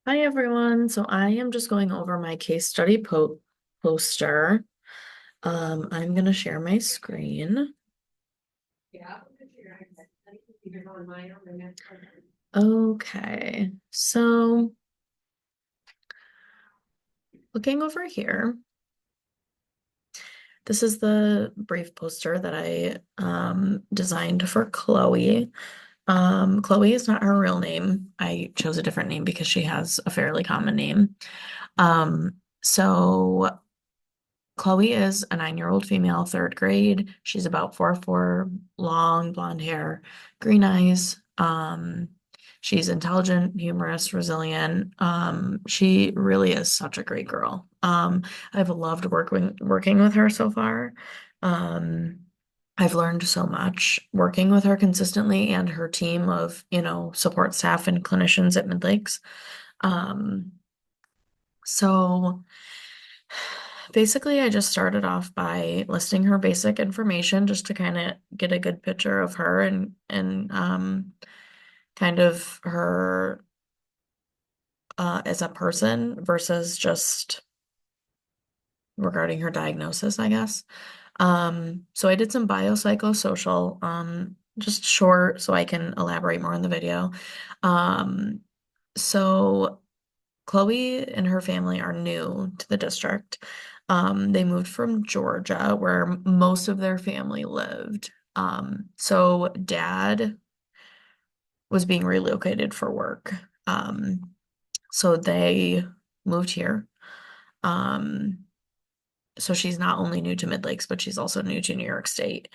Hi everyone. So I am just going over my case study poster. I'm gonna share my screen. Okay, so looking over here, this is the brief poster that I designed for Chloe. Chloe is not her real name. I chose a different name because she has a fairly common name. So Chloe is a 9-year-old female, third grade. She's about 4'4", long blonde hair, green eyes. She's intelligent, humorous, resilient. She really is such a great girl. I've loved working with her so far. Um, I've learned so much working with her consistently and her team of, support staff and clinicians at Midlakes. Um, so basically, I just started off by listing her basic information just to kind of get a good picture of her and kind of her as a person versus just regarding her diagnosis, I guess. So I did some biopsychosocial, just short so I can elaborate more in the video. Um, so Chloe and her family are new to the district. They moved from Georgia, where most of their family lived. So dad was being relocated for work. So they moved here. Um, so she's not only new to Mid Lakes, but she's also new to New York State.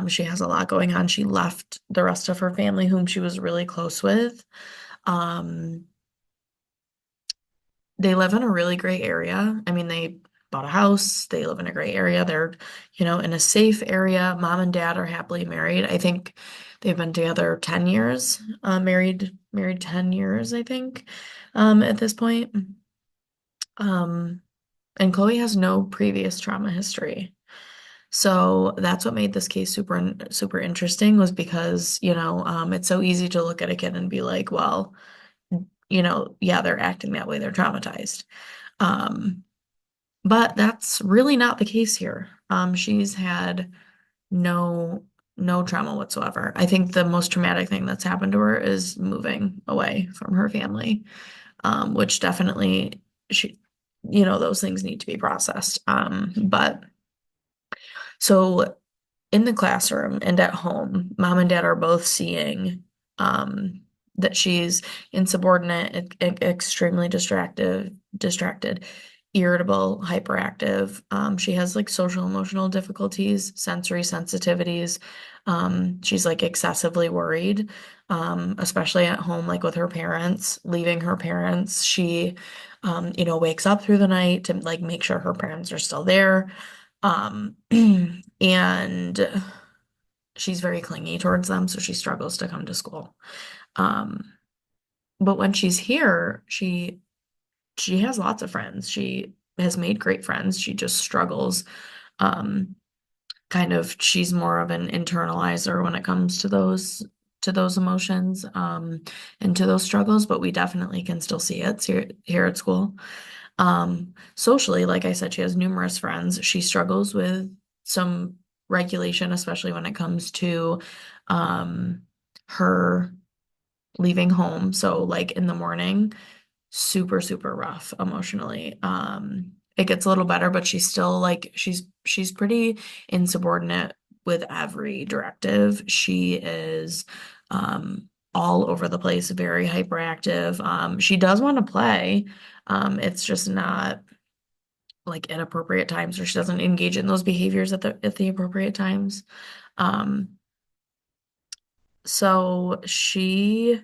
She has a lot going on. She left the rest of her family, whom she was really close with. Um, they live in a really great area. I mean, they bought a house, they live in a great area. They're, in a safe area. Mom and dad are happily married. I think they've been together 10 years, married 10 years, I think, at this point. Um, and Chloe has no previous trauma history. So that's what made this case super interesting was because, it's so easy to look at a kid and be like, well, yeah, they're acting that way, they're traumatized. Um, but that's really not the case here. She's had no no trauma whatsoever. I think the most traumatic thing that's happened to her is moving away from her family, which definitely she, those things need to be processed. But so in the classroom and at home, mom and dad are both seeing that she's insubordinate, extremely distracted, irritable, hyperactive. She has like social emotional difficulties, sensory sensitivities. She's like excessively worried, especially at home, like with her parents, leaving her parents. She, wakes up through the night to like make sure her parents are still there. Um, and she's very clingy towards them, so she struggles to come to school. Um, but when she's here, she has lots of friends. She has made great friends. She just struggles. Um, kind of she's more of an internalizer when it comes to those emotions and to those struggles, but we definitely can still see it here at school. Socially, like I said, she has numerous friends. She struggles with some regulation, especially when it comes to um, her leaving home. So, like in the morning, super rough emotionally. It gets a little better, but she's still like she's pretty insubordinate with every directive. She is all over the place, very hyperactive. She does want to play. It's just not like at appropriate times, or she doesn't engage in those behaviors at the appropriate times. Um, so she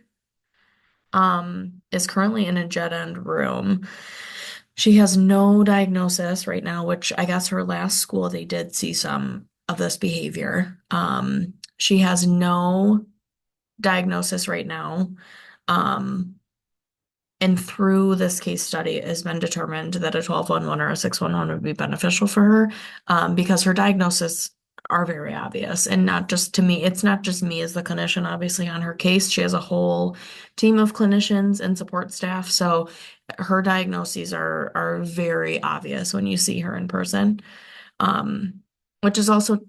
is currently in a Gen Ed room. She has no diagnosis right now, which I guess her last school they did see some of this behavior. She has no diagnosis right now. Um, and through this case study, it has been determined that a 1211 or a 611 would be beneficial for her because her diagnosis are very obvious, and not just to me. It's not just me as the clinician, obviously, on her case. She has a whole team of clinicians and support staff. So her diagnoses are very obvious when you see her in person. Um, which is also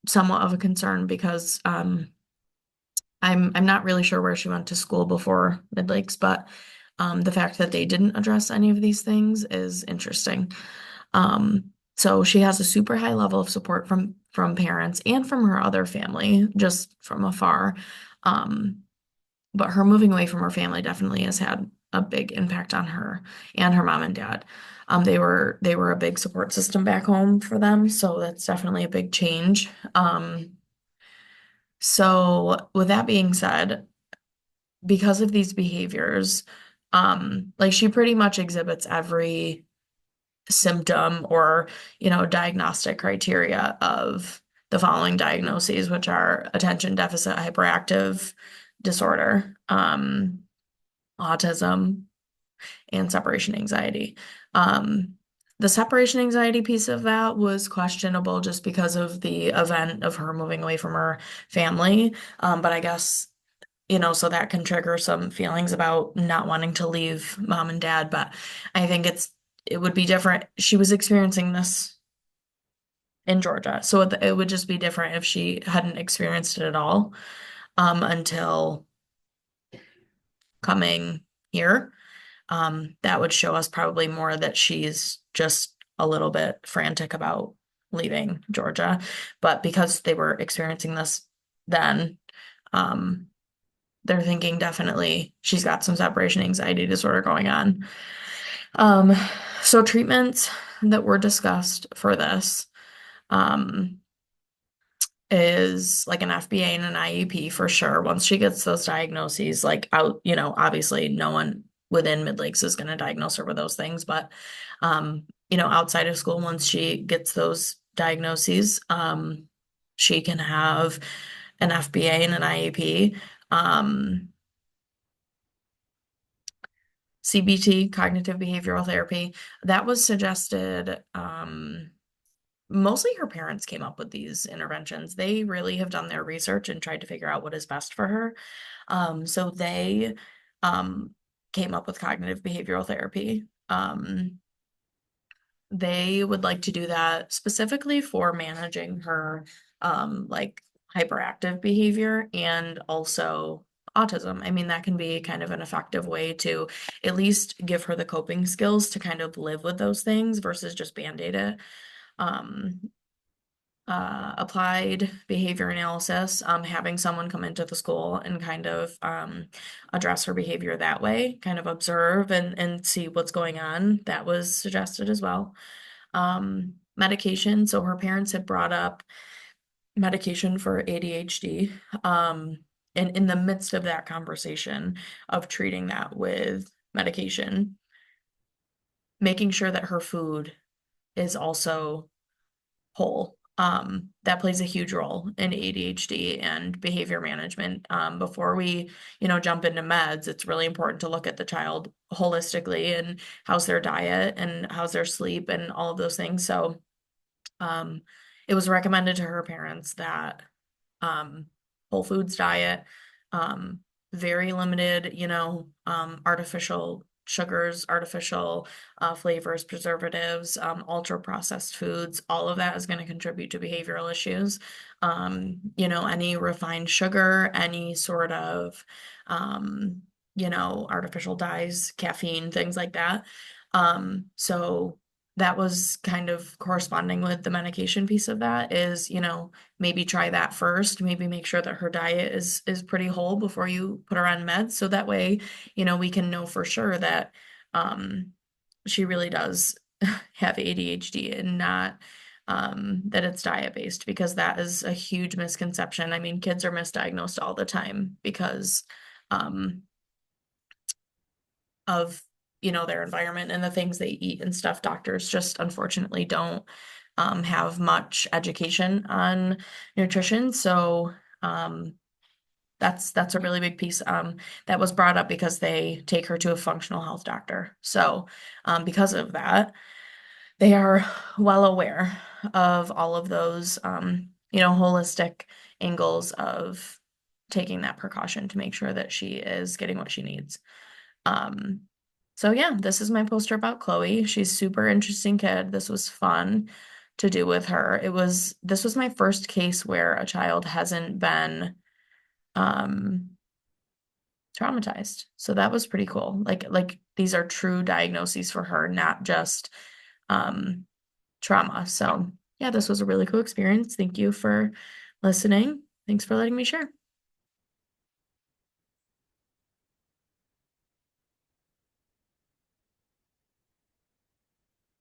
somewhat of a concern because I'm not really sure where she went to school before Mid Lakes, but the fact that they didn't address any of these things is interesting. So she has a super high level of support from parents and from her other family, just from afar. Um, but her moving away from her family definitely has had a big impact on her and her mom and dad. They were a big support system back home for them, so that's definitely a big change. So with that being said, because of these behaviors, like she pretty much exhibits every symptom or, diagnostic criteria of the following diagnoses, which are attention deficit hyperactive disorder, autism, and separation anxiety. Um, the separation anxiety piece of that was questionable just because of the event of her moving away from her family. But I guess so that can trigger some feelings about not wanting to leave mom and dad, but I think it would be different. She was experiencing this in Georgia, so it would just be different if she hadn't experienced it at all, until coming here. That would show us probably more that she's just a little bit frantic about leaving Georgia. But because they were experiencing this then, um, they're thinking definitely she's got some separation anxiety disorder going on. Um, so treatments that were discussed for this um, is like an FBA and an IEP for sure. Once she gets those diagnoses, like out, obviously no one within Mid Lakes is going to diagnose her with those things, but outside of school, once she gets those diagnoses, she can have an FBA and an IEP. Um, CBT, cognitive behavioral therapy, that was suggested. Mostly her parents came up with these interventions. They really have done their research and tried to figure out what is best for her. So they um, came up with cognitive behavioral therapy. They would like to do that specifically for managing her like hyperactive behavior and also autism. I mean, that can be kind of an effective way to at least give her the coping skills to kind of live with those things versus just band-aid it. Um, Applied behavior analysis, having someone come into the school and kind of address her behavior that way, kind of observe and see what's going on. That was suggested as well. Medication. So her parents had brought up medication for ADHD. And in the midst of that conversation of treating that with medication, making sure that her food is also whole. That plays a huge role in ADHD and behavior management. Before we, jump into meds, it's really important to look at the child holistically and how's their diet and how's their sleep and all of those things. So, um, it was recommended to her parents that um, whole foods diet, um, very limited, artificial sugars, artificial flavors, preservatives, ultra processed foods, all of that is going to contribute to behavioral issues. Any refined sugar, any sort of, artificial dyes, caffeine, things like that. So that was kind of corresponding with the medication piece of that is, maybe try that first, maybe make sure that her diet is pretty whole before you put her on meds. So that way, we can know for sure that she really does have ADHD and not that it's diet based, because that is a huge misconception. I mean, kids are misdiagnosed all the time because um of their environment and the things they eat and stuff. Doctors just unfortunately don't have much education on nutrition. So that's a really big piece that was brought up because they take her to a functional health doctor. So because of that, they are well aware of all of those holistic angles of taking that precaution to make sure that she is getting what she needs. Um, so yeah, this is my poster about Chloe. She's super interesting kid. This was fun to do with her. This was my first case where a child hasn't been um traumatized. So that was pretty cool. Like these are true diagnoses for her, not just um trauma. So yeah, this was a really cool experience. Thank you for listening. Thanks for letting me share.